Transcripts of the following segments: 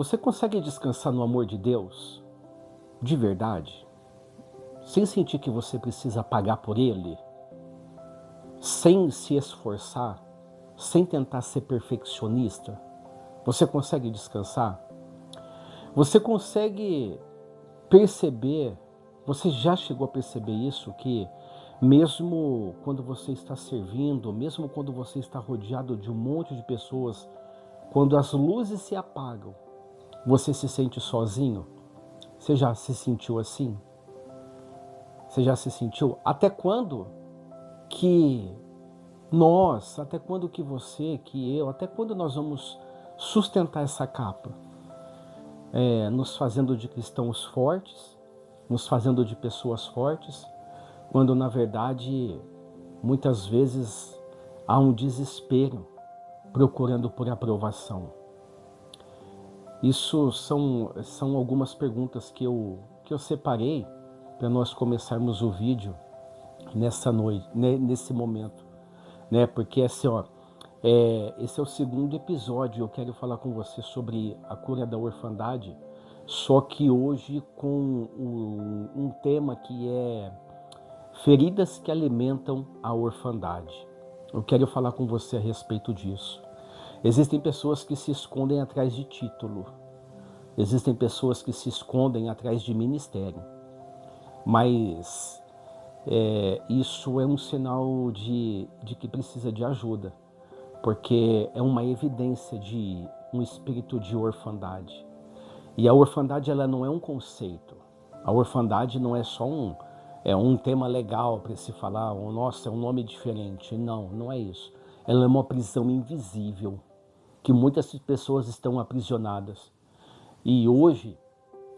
Você consegue descansar no amor de Deus, de verdade, sem sentir que você precisa pagar por Ele, sem se esforçar, sem tentar ser perfeccionista? Você consegue descansar? Você consegue perceber, você já chegou a perceber isso, que mesmo quando você está servindo, mesmo quando você está rodeado de um monte de pessoas, quando as luzes se apagam, você se sente sozinho? Você já se sentiu assim? Você já se sentiu? Até quando que até quando que você, que eu, até quando nós vamos sustentar essa capa? Nos fazendo de cristãos fortes, nos fazendo de pessoas fortes, quando na verdade muitas vezes há um desespero procurando por aprovação. Isso são algumas perguntas que eu separei para nós começarmos o vídeo nessa noite, nesse momento, né? Porque assim, esse é o segundo episódio. Eu quero falar com você sobre a cura da orfandade, só que hoje com um tema que é feridas que alimentam a orfandade. Eu quero falar com você a respeito disso. Existem pessoas que se escondem atrás de título. Existem pessoas que se escondem atrás de ministério. Mas isso é um sinal de que precisa de ajuda, porque é uma evidência de um espírito de orfandade. E a orfandade, ela não é um conceito. A orfandade não é só um tema legal para se falar, nossa, é um nome diferente. Não, não é isso. Ela é uma prisão invisível, que muitas pessoas estão aprisionadas. E hoje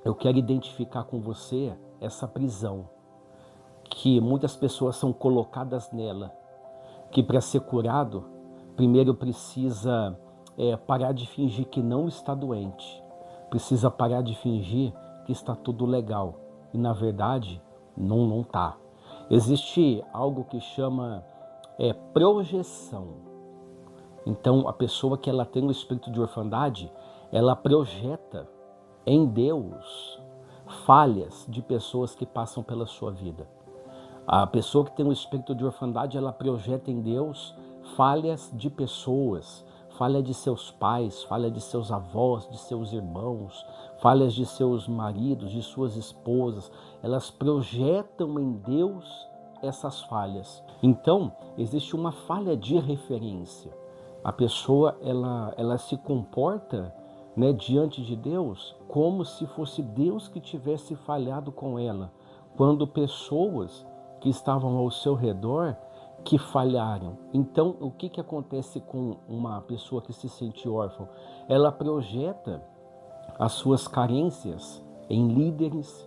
eu quero identificar com você essa prisão, que muitas pessoas são colocadas nela, que para ser curado, primeiro precisa parar de fingir que não está doente, precisa parar de fingir que está tudo legal, e na verdade não está. Existe algo que chama projeção. Então a pessoa que ela tem um espírito de orfandade, ela projeta em Deus falhas de pessoas que passam pela sua vida. A pessoa que tem um espírito de orfandade, ela projeta em Deus falhas de pessoas, falha de seus pais, falha de seus avós, de seus irmãos, falhas de seus maridos, de suas esposas. Elas projetam em Deus essas falhas. Então, existe uma falha de referência. A pessoa, ela se comporta, né, diante de Deus como se fosse Deus que tivesse falhado com ela, quando pessoas que estavam ao seu redor que falharam. Então, o que acontece com uma pessoa que se sente órfã? Ela projeta as suas carências em líderes,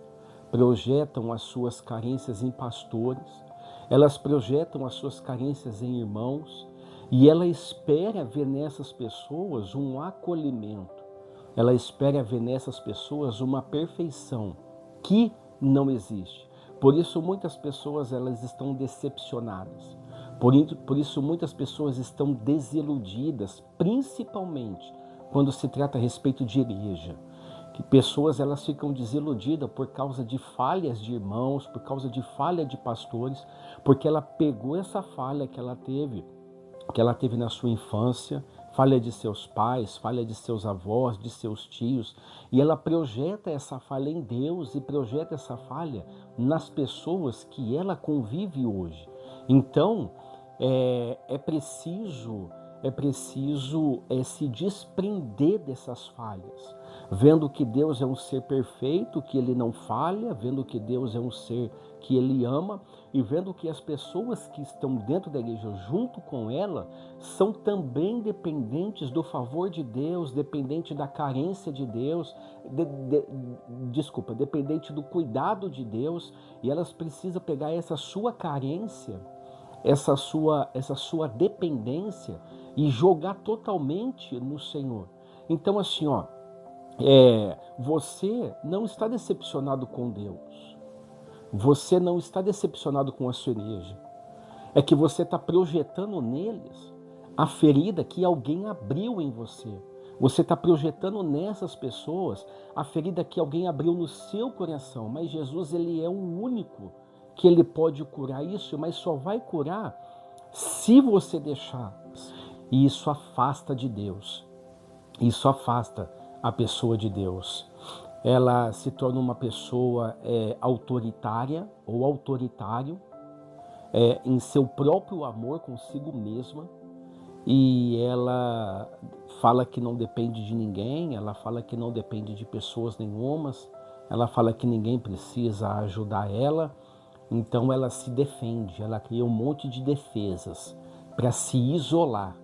projetam as suas carências em pastores, elas projetam as suas carências em irmãos, e ela espera ver nessas pessoas um acolhimento. Ela espera ver nessas pessoas uma perfeição que não existe. Por isso muitas pessoas elas estão decepcionadas. Por isso muitas pessoas estão desiludidas, principalmente quando se trata a respeito de igreja. Que pessoas elas ficam desiludidas por causa de falhas de irmãos, por causa de falha de pastores, porque ela pegou essa falha que ela teve na sua infância, falha de seus pais, falha de seus avós, de seus tios, e ela projeta essa falha em Deus e projeta essa falha nas pessoas que ela convive hoje. Então, é preciso se desprender dessas falhas, vendo que Deus é um ser perfeito, que Ele não falha, vendo que Deus é um ser que Ele ama, e vendo que as pessoas que estão dentro da igreja junto com ela são também dependentes do favor de Deus, dependente da carência de Deus, dependente do cuidado de Deus, e elas precisam pegar essa sua carência, essa sua dependência e jogar totalmente no Senhor. Então assim, você não está decepcionado com Deus. Você não está decepcionado com a sua igreja. É que você está projetando neles a ferida que alguém abriu em você. Você está projetando nessas pessoas a ferida que alguém abriu no seu coração. Mas Jesus, ele é o único que ele pode curar isso, mas só vai curar se você deixar. E isso afasta de Deus. Isso afasta a pessoa de Deus. Ela se torna uma pessoa autoritária ou autoritário em seu próprio amor consigo mesma. E ela fala que não depende de ninguém, ela fala que não depende de pessoas nenhumas, ela fala que ninguém precisa ajudar ela, então ela se defende, ela cria um monte de defesas para se isolar.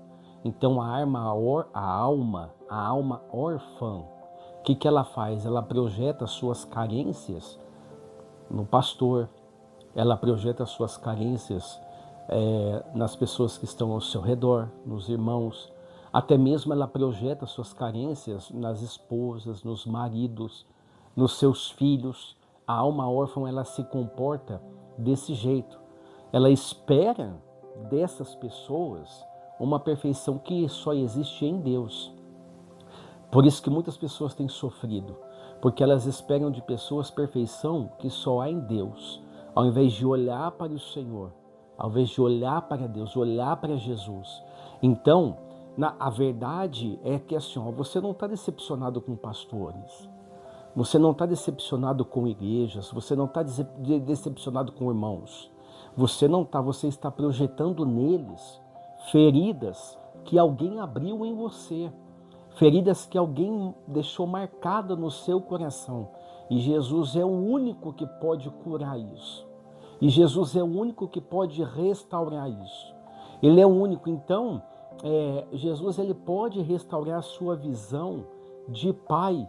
Então a alma órfã, o que ela faz? Ela projeta suas carências no pastor, ela projeta suas carências nas pessoas que estão ao seu redor, nos irmãos. Até mesmo ela projeta suas carências nas esposas, nos maridos, nos seus filhos. A alma órfã, ela se comporta desse jeito. Ela espera dessas pessoas uma perfeição que só existe em Deus. Por isso que muitas pessoas têm sofrido, porque elas esperam de pessoas perfeição que só há em Deus, ao invés de olhar para o Senhor, ao invés de olhar para Deus, olhar para Jesus. Então, a verdade é que assim, você não está decepcionado com pastores, você não está decepcionado com igrejas, você não está decepcionado com irmãos, você está projetando neles feridas que alguém abriu em você, feridas que alguém deixou marcada no seu coração. E Jesus é o único que pode curar isso. E Jesus é o único que pode restaurar isso. Ele é o único. Então, Jesus ele pode restaurar a sua visão de pai,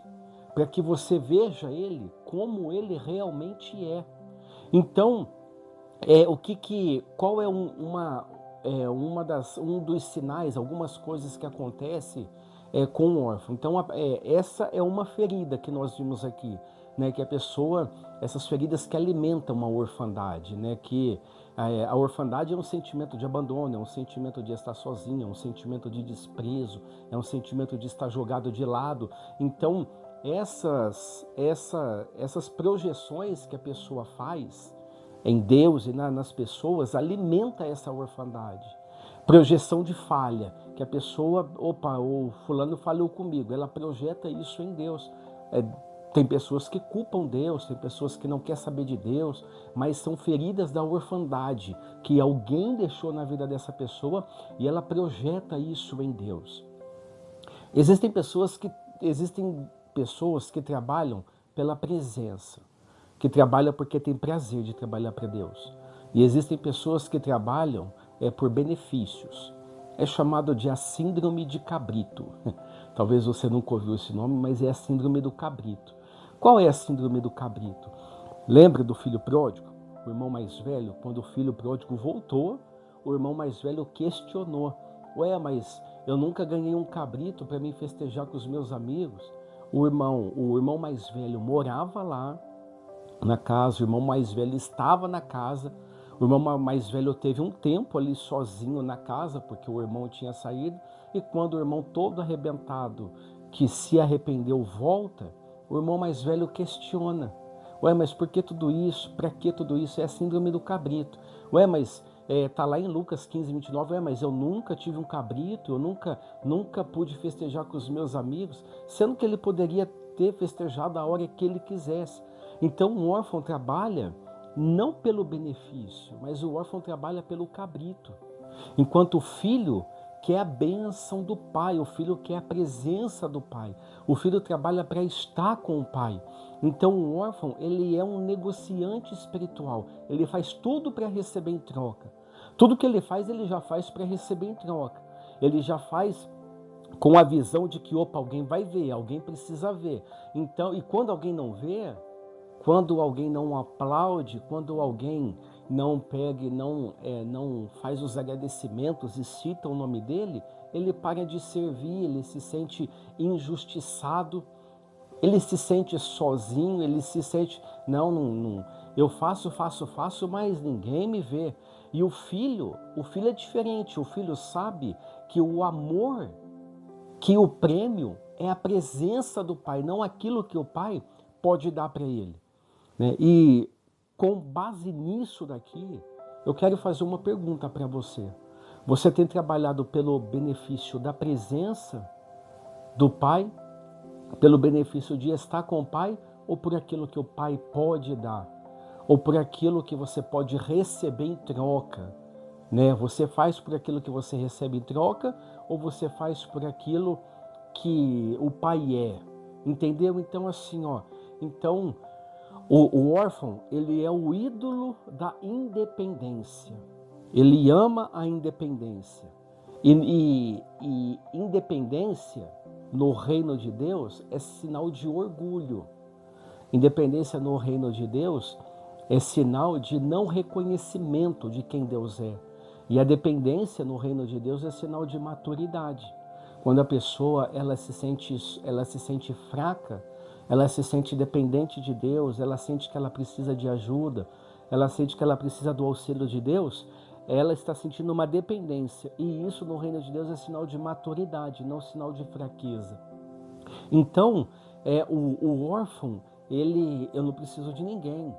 para que você veja ele como ele realmente é. Então, qual é um dos sinais, algumas coisas que acontecem com o órfão? Então, essa é uma ferida que nós vimos aqui, né? Que a pessoa, essas feridas que alimentam a orfandade, né? Que a orfandade é um sentimento de abandono, é um sentimento de estar sozinho, é um sentimento de desprezo, é um sentimento de estar jogado de lado. Então, essas projeções que a pessoa faz em Deus e nas pessoas alimenta essa orfandade. Projeção de falha, que a pessoa, o fulano falhou comigo, ela projeta isso em Deus. Tem pessoas que culpam Deus, tem pessoas que não querem saber de Deus, mas são feridas da orfandade que alguém deixou na vida dessa pessoa e ela projeta isso em Deus. Existem pessoas que trabalham pela presença, que trabalham porque tem prazer de trabalhar para Deus. E existem pessoas que trabalham por benefícios. É chamado de a síndrome de cabrito. Talvez você nunca ouviu esse nome, mas é a síndrome do cabrito. Qual é a síndrome do cabrito? Lembra do filho pródigo? O irmão mais velho, quando o filho pródigo voltou, o irmão mais velho questionou. Ué, mas eu nunca ganhei um cabrito para me festejar com os meus amigos. O irmão mais velho morava lá na casa, o irmão mais velho estava na casa. O irmão mais velho teve um tempo ali sozinho na casa, porque o irmão tinha saído. E quando o irmão todo arrebentado, que se arrependeu, volta, o irmão mais velho questiona. Ué, mas por que tudo isso? Para que tudo isso? É a síndrome do cabrito. Ué, mas tá lá em Lucas 15, 29. Ué, mas eu nunca tive um cabrito, eu nunca pude festejar com os meus amigos, sendo que ele poderia ter festejado a hora que ele quisesse. Então o órfão trabalha não pelo benefício, mas o órfão trabalha pelo cabrito. Enquanto o filho quer a bênção do pai, o filho quer a presença do pai. O filho trabalha para estar com o pai. Então o órfão, ele é um negociante espiritual. Ele faz tudo para receber em troca. Tudo que ele já faz para receber em troca. Ele já faz com a visão de que, alguém vai ver, alguém precisa ver. Então, e quando alguém não vê, quando alguém não aplaude, quando alguém não pega e não faz os agradecimentos e cita o nome dele, ele para de servir, ele se sente injustiçado, ele se sente sozinho, ele se sente, não, eu faço, mas ninguém me vê. E o filho é diferente, o filho sabe que o amor que o prêmio é a presença do Pai, não aquilo que o Pai pode dar para ele, né? E com base nisso daqui, eu quero fazer uma pergunta para você. Você tem trabalhado pelo benefício da presença do Pai, pelo benefício de estar com o Pai, ou por aquilo que o Pai pode dar, ou por aquilo que você pode receber em troca, né? Você faz por aquilo que você recebe em troca, ou você faz por aquilo que o Pai é? Entendeu? Então assim, ó, então o órfão, ele é o ídolo da independência. Ele ama a independência. E independência no reino de Deus é sinal de orgulho. Independência no reino de Deus é sinal de não reconhecimento de quem Deus é. E a dependência no reino de Deus é sinal de maturidade. Quando a pessoa ela se sente fraca, ela se sente dependente de Deus, ela sente que ela precisa de ajuda, ela sente que ela precisa do auxílio de Deus, ela está sentindo uma dependência. E isso no reino de Deus é sinal de maturidade, não sinal de fraqueza. Então, o órfão, eu não preciso de ninguém.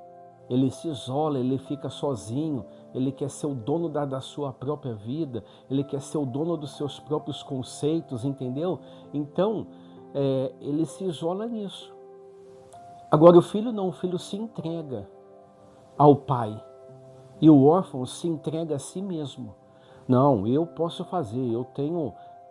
Ele se isola, ele fica sozinho, ele quer ser o dono da sua própria vida, ele quer ser o dono dos seus próprios conceitos, entendeu? Então, ele se isola nisso. Agora o filho não, o filho se entrega ao pai. E o órfão se entrega a si mesmo. Não, eu posso fazer,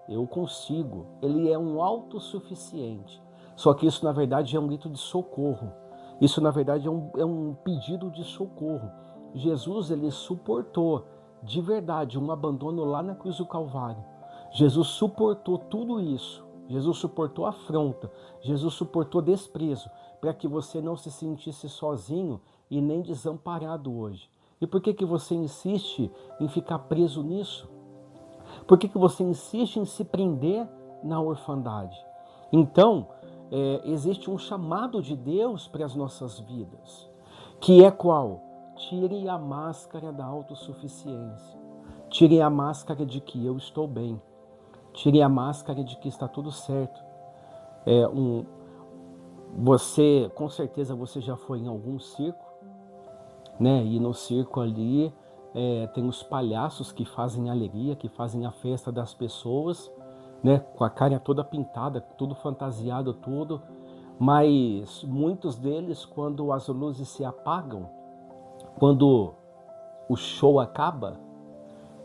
eu consigo. Ele é um autossuficiente. Só que isso na verdade é um grito de socorro. Isso na verdade é um pedido de socorro. Jesus, ele suportou de verdade um abandono lá na cruz do Calvário. Jesus suportou tudo isso. Jesus suportou afronta. Jesus suportou desprezo para que você não se sentisse sozinho e nem desamparado hoje. E por que você insiste em ficar preso nisso? Por que você insiste em se prender na orfandade? Então, existe um chamado de Deus para as nossas vidas, que é qual? Tire a máscara da autossuficiência. Tire a máscara de que eu estou bem. Tire a máscara de que está tudo certo. Você, com certeza, você já foi em algum circo, né? E no circo ali tem os palhaços que fazem alegria, que fazem a festa das pessoas, né? Com a cara toda pintada, tudo fantasiado, tudo. Mas muitos deles, quando as luzes se apagam, quando o show acaba,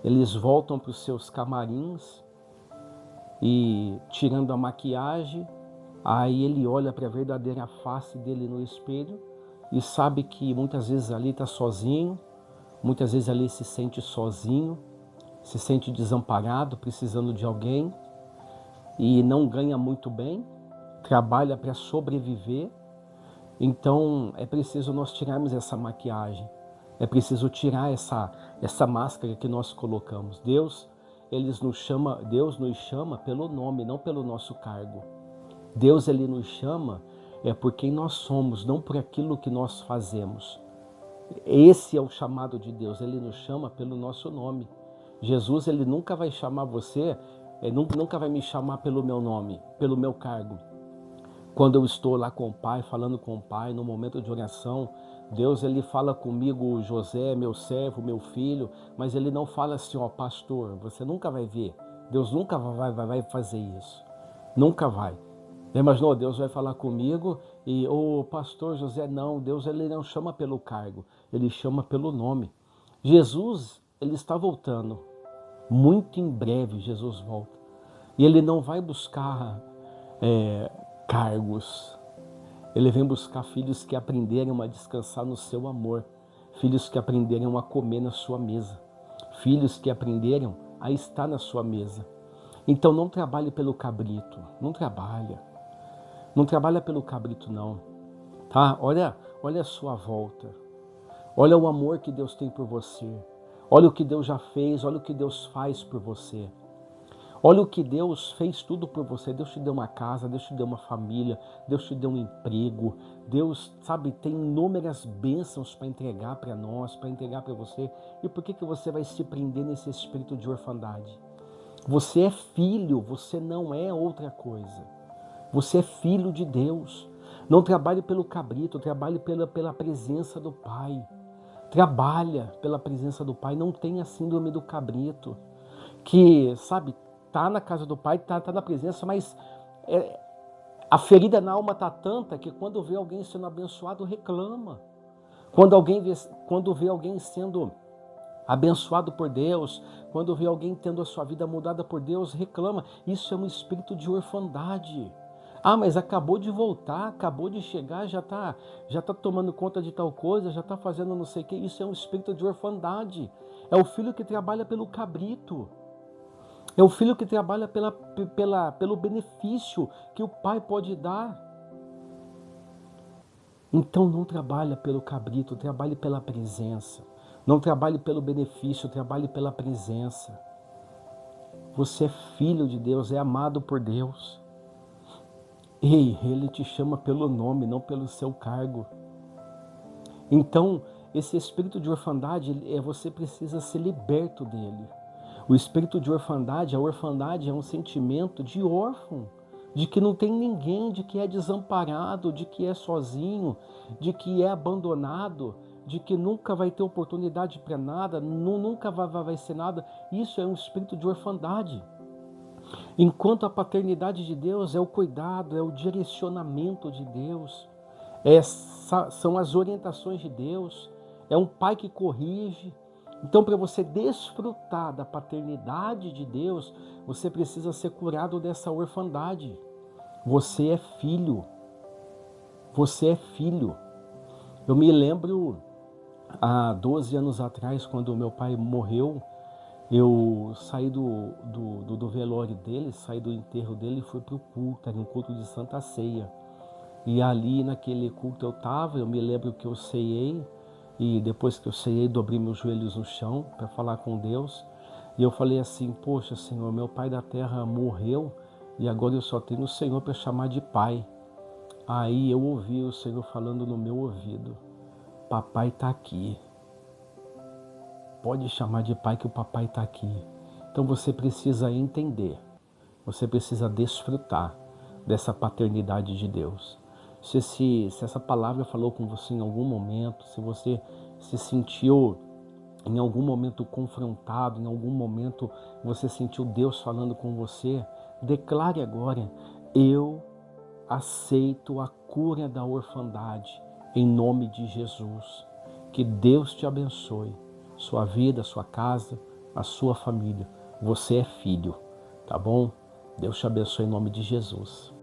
eles voltam para os seus camarins e, tirando a maquiagem, aí ele olha para a verdadeira face dele no espelho e sabe que muitas vezes ali está sozinho, muitas vezes ali se sente sozinho, se sente desamparado, precisando de alguém e não ganha muito bem, trabalha para sobreviver. Então é preciso nós tirarmos essa maquiagem, é preciso tirar essa máscara que nós colocamos. Deus nos chama pelo nome, não pelo nosso cargo. Deus ele nos chama por quem nós somos, não por aquilo que nós fazemos. Esse é o chamado de Deus, ele nos chama pelo nosso nome. Jesus ele nunca vai chamar você, nunca vai me chamar pelo meu nome, pelo meu cargo. Quando eu estou lá com o Pai, falando com o Pai, no momento de oração, Deus ele fala comigo, José, meu servo, meu filho, mas ele não fala assim, ó, pastor, você nunca vai ver. Deus nunca vai fazer isso. Nunca vai. Imaginou? Deus vai falar comigo e o pastor José, não, Deus ele não chama pelo cargo, ele chama pelo nome. Jesus, ele está voltando. Muito em breve Jesus volta. E ele não vai buscar cargos. Ele vem buscar filhos que aprenderam a descansar no seu amor. Filhos que aprenderam a comer na sua mesa. Filhos que aprenderam a estar na sua mesa. Então não trabalhe pelo cabrito. Não trabalha. Não trabalha pelo cabrito não. Tá? Olha a sua volta. Olha o amor que Deus tem por você. Olha o que Deus já fez. Olha o que Deus faz por você. Olha o que Deus fez tudo por você. Deus te deu uma casa, Deus te deu uma família, Deus te deu um emprego. Deus, sabe, tem inúmeras bênçãos para entregar para nós, para entregar para você. E por que você vai se prender nesse espírito de orfandade? Você é filho, você não é outra coisa. Você é filho de Deus. Não trabalhe pelo cabrito, trabalhe pela presença do Pai. Trabalha pela presença do Pai, não tenha síndrome do cabrito. Que, sabe, tá na casa do Pai, tá na presença, mas a ferida na alma tá tanta que quando vê alguém sendo abençoado, reclama. Quando vê alguém sendo abençoado por Deus, quando vê alguém tendo a sua vida mudada por Deus, reclama. Isso é um espírito de orfandade. Ah, mas acabou de voltar, acabou de chegar, já tá tomando conta de tal coisa, já tá fazendo não sei o que. Isso é um espírito de orfandade. É o filho que trabalha pelo cabrito. É o filho que trabalha pelo benefício que o pai pode dar. Então não trabalhe pelo cabrito, trabalhe pela presença. Não trabalhe pelo benefício, trabalhe pela presença. Você é filho de Deus, é amado por Deus. Ei, Ele te chama pelo nome, não pelo seu cargo. Então, esse espírito de orfandade, você precisa ser liberto dele. O espírito de orfandade, a orfandade é um sentimento de órfão, de que não tem ninguém, de que é desamparado, de que é sozinho, de que é abandonado, de que nunca vai ter oportunidade para nada, nunca vai ser nada. Isso é um espírito de orfandade. Enquanto a paternidade de Deus é o cuidado, é o direcionamento de Deus, são as orientações de Deus, é um pai que corrige. Então, para você desfrutar da paternidade de Deus, você precisa ser curado dessa orfandade. Você é filho. Você é filho. Eu me lembro, há 12 anos atrás, quando meu pai morreu, eu saí do velório dele, saí do enterro dele e fui para o culto, era um culto de Santa Ceia. E ali naquele culto eu me lembro que eu ceiei, e depois que eu ceiei, dobrei meus joelhos no chão para falar com Deus. E eu falei assim, poxa Senhor, meu pai da terra morreu e agora eu só tenho o Senhor para chamar de pai. Aí eu ouvi o Senhor falando no meu ouvido, papai está aqui. Pode chamar de pai que o papai está aqui. Então você precisa entender, você precisa desfrutar dessa paternidade de Deus. Se essa palavra falou com você em algum momento, se você se sentiu em algum momento confrontado, em algum momento você sentiu Deus falando com você, declare agora, eu aceito a cura da orfandade em nome de Jesus. Que Deus te abençoe, sua vida, sua casa, a sua família. Você é filho, tá bom? Deus te abençoe em nome de Jesus.